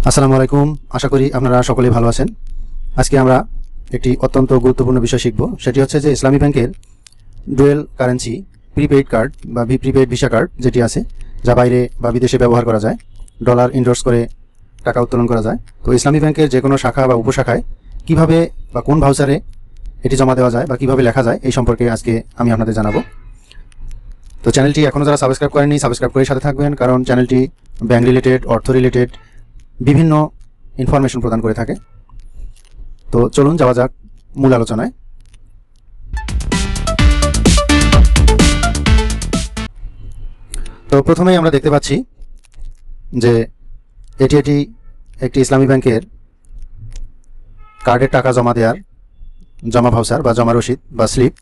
আসসালামু আলাইকুম। আশা করি আপনারা সকলেই ভালো আছেন। আজকে আমরা একটি অত্যন্ত গুরুত্বপূর্ণ বিষয় শিখব, সেটি হচ্ছে যে ইসলামী ব্যাংকের ডুয়েল কারেন্সি প্রিপেইড কার্ড বা প্রিপেইড ভিসা কার্ড যেটি আছে, যা বাইরে বা বিদেশে ব্যবহার করা যায়, ডলার ইনডোর্স করে টাকা উত্তোলন করা যায়। তো ইসলামী ব্যাংকের যে কোনো শাখা বা উপশাখায় কিভাবে বা কোন ভাউচারে এটি জমা দেওয়া যায় বা কিভাবে লেখা যায়, এই সম্পর্কে আজকে আমি আপনাদের জানাবো। তো চ্যানেলটি এখনও যারা সাবস্ক্রাইব করেননি, সাবস্ক্রাইব করে সাথে থাকবেন, কারণ চ্যানেলটি ব্যাংক রিলেটেড, অর্থ রিলেটেড বিভিন্ন ইনফরমেশন প্রদান করে থাকে। তো চলুন যাওয়া যাক মূল আলোচনায়। তো প্রথমেই আমরা দেখতে পাচ্ছি যে এটি একটি ইসলামী ব্যাংকের কার্ডের টাকা জমা দেওয়ার জমা ভাউচার বা জমা রসিদ বা স্লিপ।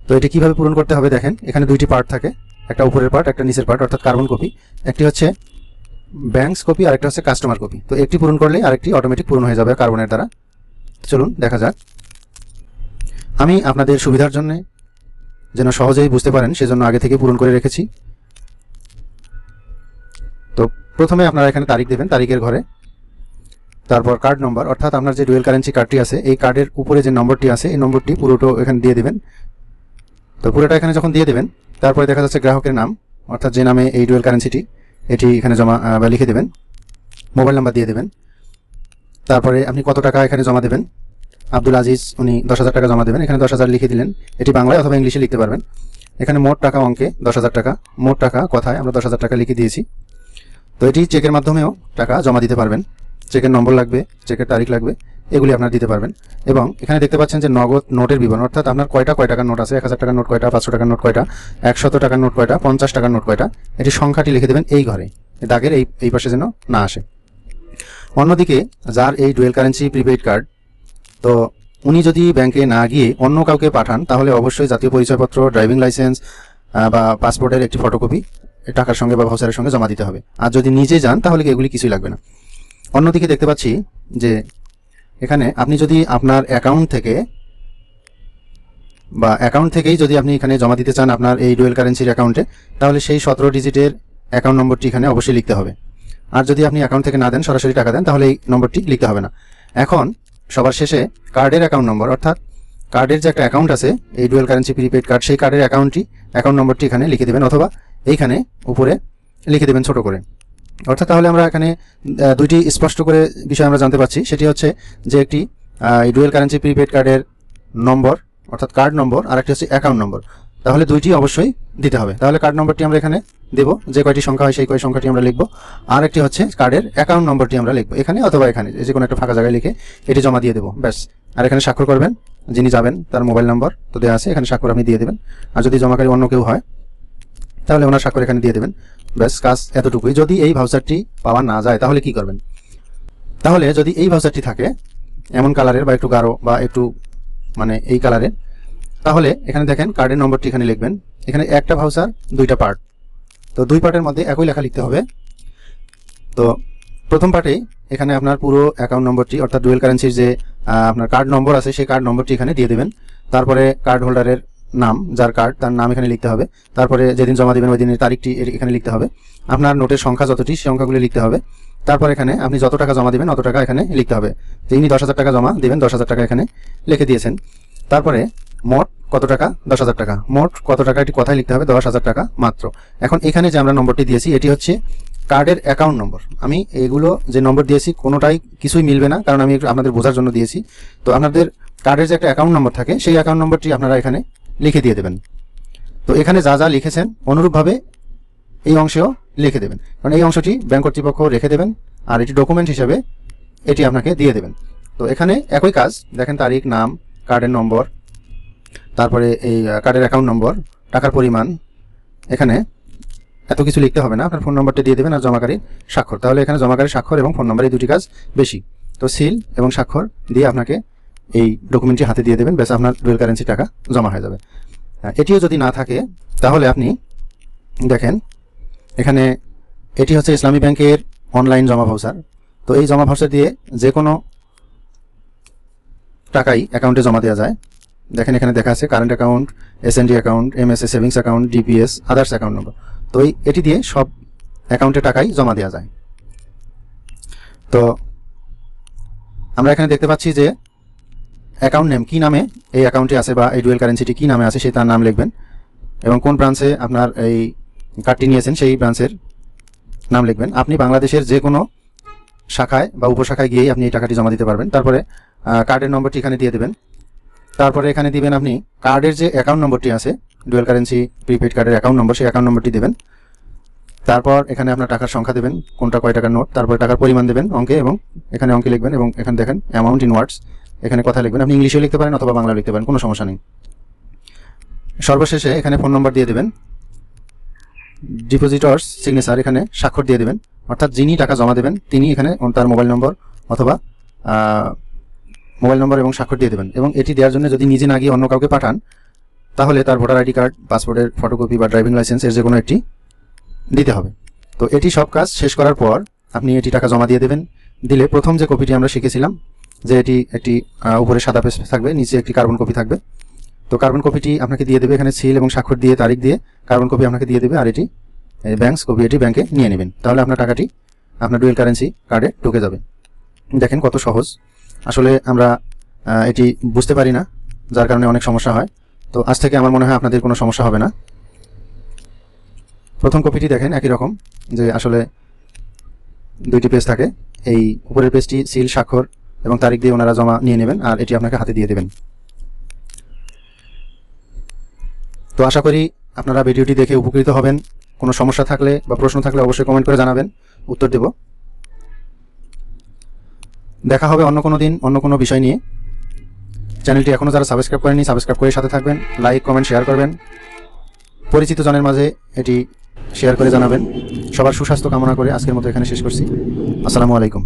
তো এটি কিভাবে পূরণ করতে হবে দেখেন, এখানে দুইটি পার্ট থাকে, একটা উপরের পার্ট, একটা নিচের পার্ট, অর্থাৎ কার্বন কপি। একটি হচ্ছে ব্যাংকস কপি, আরেকটা হচ্ছে কাস্টমার কপি। তো একটি পূরণ করলে আরেকটি অটোমেটিক পূরণ হয়ে যাবে কার্বনের দ্বারা। চলুন দেখা যাক। আমি আপনাদের সুবিধার জন্য যেন সহজেই বুঝতে পারেন সেজন্য আগে থেকে পূরণ করে রেখেছি। তো প্রথমে আপনারা এখানে তারিখ দেবেন, তারিখের ঘরে, তারপর কার্ড নম্বর, অর্থাৎ আপনার যে ডুয়েল কারেন্সি কার্ডটি আছে এই কার্ডের উপরে যে নম্বরটি আছে এই নম্বরটি পুরোটা এখানে দিয়ে দেবেন। তো পুরোটা এখানে যখন দিয়ে দেবেন, তারপরে দেখা যাচ্ছে গ্রাহকের নাম, অর্থাৎ যে নামে এই ডুয়েল কারেন্সিটি, এটি এখানে জমা বা লিখে দেবেন। মোবাইল নাম্বার দিয়ে দেবেন। তারপরে আপনি কত টাকা এখানে জমা দেবেন। আব্দুল আজিজ উনি 10,000 টাকা জমা দেবেন, এখানে 10,000 লিখে দিলেন। এটি বাংলায় অথবা ইংলিশে লিখতে পারবেন। এখানে মোট টাকা অঙ্কে 10,000 টাকা, মোট টাকা কথায় আমরা 10,000 টাকা লিখে দিয়েছি। তো এটি চেকের মাধ্যমেও টাকা জমা দিতে পারবেন। চেকের নম্বর লাগবে, চেকের তারিখ লাগবে, এগুলি আপনারা দিতে পারবেন। এবং এখানে দেখতে পাচ্ছেন যে নগদ নোটের বিবরণ, অর্থাৎ আপনার কয় টাকার নোট আছে, 1000 টাকার নোট কয়টা, 500 টাকার নোট কয়টা, 100 টাকার নোট কয়টা, 50 টাকার নোট কয়টা, এটি সংখ্যাটি লিখে দেবেন এই ঘরে, দাগের এই পাশে যেন না আসে। অন্যদিকে যার এই ডুয়েল কারেন্সি প্রিপেইড কার্ড, তো উনি যদি ব্যাংকে না গিয়ে অন্য কাউকে পাঠান, তাহলে অবশ্যই জাতীয় পরিচয়পত্র, ড্রাইভিং লাইসেন্স বা পাসপোর্টের একটি ফটোকপি টাকার সঙ্গে বা ভাউচারের সঙ্গে জমা দিতে হবে। আর যদি নিজে যান তাহলে এগুলি কিছুই লাগবে না। অন্যদিকে দেখতে পাচ্ছি যে এখানে আপনি যদি আপনার অ্যাকাউন্ট থেকেই যদি আপনি এখানে জমা দিতে চান আপনার এই ডুয়েল কারেন্সির অ্যাকাউন্টে, তাহলে সেই 17 ডিজিটের অ্যাকাউন্ট নম্বরটি এখানে অবশ্যই লিখতে হবে। আর যদি আপনি অ্যাকাউন্ট থেকে না দেন, সরাসরি টাকা দেন, তাহলে এই নম্বরটি লিখতে হবে না। এখন সবার শেষে কার্ডের অ্যাকাউন্ট নম্বর, অর্থাৎ কার্ডের যে একটা অ্যাকাউন্ট আছে এই ডুয়েল কারেন্সি প্রিপেইড কার্ড, সেই কার্ডের অ্যাকাউন্ট নম্বরটি এখানে লিখে দেবেন, অথবা এইখানে উপরে লিখে দেবেন ছোট করে। অর্থাৎ তাহলে আমরা এখানে দুইটি স্পষ্ট করে বিষয় আমরা জানতে পারছি। সেটি হচ্ছে যে একটি ডুয়েল কারেন্সি প্রিপেইড কার্ডের নম্বর, অর্থাৎ কার্ড নম্বর, আর একটি হচ্ছে অ্যাকাউন্ট নম্বর। তাহলে দুইটি অবশ্যই দিতে হবে। তাহলে কার্ড নম্বরটি আমরা এখানে দেব, যে কয়টি সংখ্যা হয় সেই কয় সংখ্যাটি আমরা লিখবো। আর একটি হচ্ছে কার্ডের অ্যাকাউন্ট নম্বরটি আমরা লিখবো এখানে, অথবা এখানে যে কোনো একটা ফাঁকা জায়গায় লিখে এটি জমা দিয়ে দেবো, ব্যাস। আর এখানে স্বাক্ষর করবেন, যিনি যাবেন তার মোবাইল নম্বর তো দেওয়া আছে, এখানে স্বাক্ষর আপনি দিয়ে দেবেন। আর যদি জমাকারী অন্য কেউ হয় তাহলে ওনার স্বাক্ষর এখানে দিয়ে দেবেন, ব্যাস। কাজ এতটুকুই। যদি এই ভাউচারটি পাওয়া না যায় তাহলে কি করবেন? তাহলে যদি এই ভাউচারটি থাকে এমন কালারের বা একটু গাঢ় বা একটু মানে এই কালারের, তাহলে এখানে দেখেন কার্ডের নম্বরটি এখানে লিখবেন। এখানে একটা ভাউচার দুইটা পার্ট, তো দুই পার্টের মধ্যে একই লেখা লিখতে হবে। তো প্রথম পার্টেই এখানে আপনার পুরো অ্যাকাউন্ট নম্বরটি, অর্থাৎ ডুয়েল কারেন্সির যে আপনার কার্ড নম্বর আছে সেই কার্ড নম্বরটি এখানে দিয়ে দেবেন। তারপরে কার্ড হোল্ডারের নাম, যার কার্ড তার নাম এখানে লিখতে হবে। তারপরে যেদিন জমা দেবেন ওই দিনের তারিখটি এখানে লিখতে হবে। আপনার নোটের সংখ্যা যতটি সেই সংখ্যাগুলি লিখতে হবে। তারপর এখানে আপনি যত টাকা জমা দেবেন অত টাকা এখানে লিখতে হবে। যিনি 10,000 টাকা জমা দেবেন 10,000 টাকা এখানে লিখে দিয়েছেন। তারপরে মোট কত টাকা, 10,000 টাকা, মোট কত টাকা এটি কথায় লিখতে হবে, 10,000 টাকা মাত্র। এখন এখানে যে আমরা নম্বরটি দিয়েছি এটি হচ্ছে কার্ডের অ্যাকাউন্ট নম্বর। আমি এগুলো যে নম্বর দিয়েছি কোনোটাই কিছুই মিলবে না, কারণ আমি একটু আপনাদের বোঝার জন্য দিয়েছি। তো আপনাদের কার্ডের যে একটা অ্যাকাউন্ট নম্বর থাকে সেই অ্যাকাউন্ট নম্বরটি আপনারা এখানে লিখে দিয়ে দেবেন। তো এখানে যা যা লিখেছেন অনুরূপভাবে এই অংশেও লিখে দেবেন, কারণ এই অংশটি ব্যাংক কর্তৃপক্ষ রেখে দেবেন আর এটি ডকুমেন্ট হিসেবে এটি আপনাকে দিয়ে দেবেন। তো এখানে একই কাজ, দেখেন তারিখ, নাম, কার্ডের নম্বর, তারপরে এই কার্ডের অ্যাকাউন্ট নম্বর, টাকার পরিমাণ, এখানে এত কিছু লিখতে হবে না। আপনার ফোন নম্বরটা দিয়ে দেবেন আর জমাকারীর স্বাক্ষর। তাহলে এখানে জমাকারীর স্বাক্ষর এবং ফোন নম্বর এই দুটি কাজ বেশি। তো সিল এবং স্বাক্ষর দিয়ে আপনাকে এই ডকুমেন্টটি হাতে দিয়ে দেবেন, ব্যাস আপনার ডুয়েল কারেন্সি টাকা জমা হয়ে যাবে। এটিও যদি না থাকে তাহলে আপনি দেখেন এখানে এটি হচ্ছে ইসলামী ব্যাংকের অনলাইন জমা ভাউচার। তো এই জমা ভাউচার দিয়ে যে কোনো টাকাই অ্যাকাউন্টে জমা দেওয়া যায়। দেখেন এখানে দেখা আছে current account, SND account, MSA savings account, DPS, others account number. তো এটি দিয়ে সব অ্যাকাউন্টে টাকাই জমা দেওয়া যায়। তো আমরা এখানে দেখতে পাচ্ছি যে অ্যাকাউন্ট নেম কী নামে এই অ্যাকাউন্টে আছে বা এই ডুয়েল কারেন্সিটি কী নামে আছে সে তার নাম লিখবেন এবং কোন ব্রাঞ্চে আপনার এই কার্ডটি নিয়েছেন সেই ব্রাঞ্চের নাম লিখবেন। আপনি বাংলাদেশের যে কোনো শাখায় বা উপশাখায় গিয়েই আপনি এই টাকাটি জমা দিতে পারবেন। তারপরে কার্ডের নম্বরটি এখানে দিয়ে দেবেন। তারপরে এখানে দিবেন আপনি কার্ডের যে অ্যাকাউন্ট নম্বরটি আছে ডুয়েল কারেন্সি প্রিপেড কার্ডের অ্যাকাউন্ট নম্বর, সেই অ্যাকাউন্ট নম্বরটি দেবেন। তারপর এখানে আপনার টাকার সংখ্যা দেবেন, কোনটা কয় টাকার নোট, তারপরে টাকার পরিমাণ দেবেন অঙ্কে এবং এখানে অঙ্কে লিখবেন এবং এখানে দেখেন অ্যামাউন্ট ইন ওয়ার্ডস, এখানে কথা লিখবেন। আপনি ইংলিশেও লিখতে পারেন অথবা বাংলা লিখতে পারেন, কোনো সমস্যা নেই। সর্বশেষে এখানে ফোন নম্বর দিয়ে দেবেন। ডিপোজিটরস সিগনেচার, এখানে স্বাক্ষর দিয়ে দেবেন, অর্থাৎ যিনি টাকা জমা দেবেন তিনি এখানে তার মোবাইল নম্বর অথবা এবং স্বাক্ষর দিয়ে দেবেন। এবং এটি দেওয়ার জন্য যদি নিজে না গিয়ে অন্য কাউকে পাঠান তাহলে তার ভোটার আইডি কার্ড, পাসপোর্টের ফটোকপি বা ড্রাইভিং লাইসেন্স এর যে কোনো একটি দিতে হবে। তো এটি সব কাজ শেষ করার পর আপনি এটি টাকা জমা দিয়ে দেবেন। দিলে প্রথম যে কপিটি আমরা শিখেছিলাম যে এটি একটি উপরে সাদা পেজ থাকবে, নিচে একটি কার্বন কপি থাকবে। তো কার্বন কপিটি আপনাকে দিয়ে দেবে, এখানে সিল এবং স্বাক্ষর দিয়ে তারিখ দিয়ে কার্বন কপি আপনাকে দিয়ে দেবে, আর এটি ব্যাংক কপি এটি ব্যাংকে নিয়ে নেবেন। তাহলে আপনার টাকাটি আপনার ডুয়েল কারেন্সি কার্ডে ঢুকে যাবে। দেখেন কত সহজ। আসলে আমরা এটি বুঝতে পারি না, যার কারণে অনেক সমস্যা হয়। তো আজ থেকে আমার মনে হয় আপনাদের কোনো সমস্যা হবে না। প্রথম কপিটি দেখেন একই রকম, যে আসলে দুইটি পেজ থাকে। এই উপরের পেজটি সিল, স্বাক্ষর এবং তারিখ দিয়ে ওনারা জমা নিয়ে নেবেন, আর এটি আপনাকে হাতে দিয়ে দেবেন। তো আশা করি আপনারা ভিডিওটি দেখে উপকৃত হবেন। কোনো সমস্যা থাকলে বা প্রশ্ন থাকলে অবশ্যই কমেন্ট করে জানাবেন, উত্তর দেব। দেখা হবে অন্য কোনো দিন অন্য কোনো বিষয় নিয়ে। চ্যানেলটি এখনও যারা সাবস্ক্রাইব করেনি সাবস্ক্রাইব করে সাথে থাকবেন, লাইক কমেন্ট শেয়ার করবেন, পরিচিত জনের মাঝে এটি শেয়ার করে জানাবেন। সবার সুস্বাস্থ্য কামনা করে আজকের মতো এখানে শেষ করছি। আসসালামু আলাইকুম।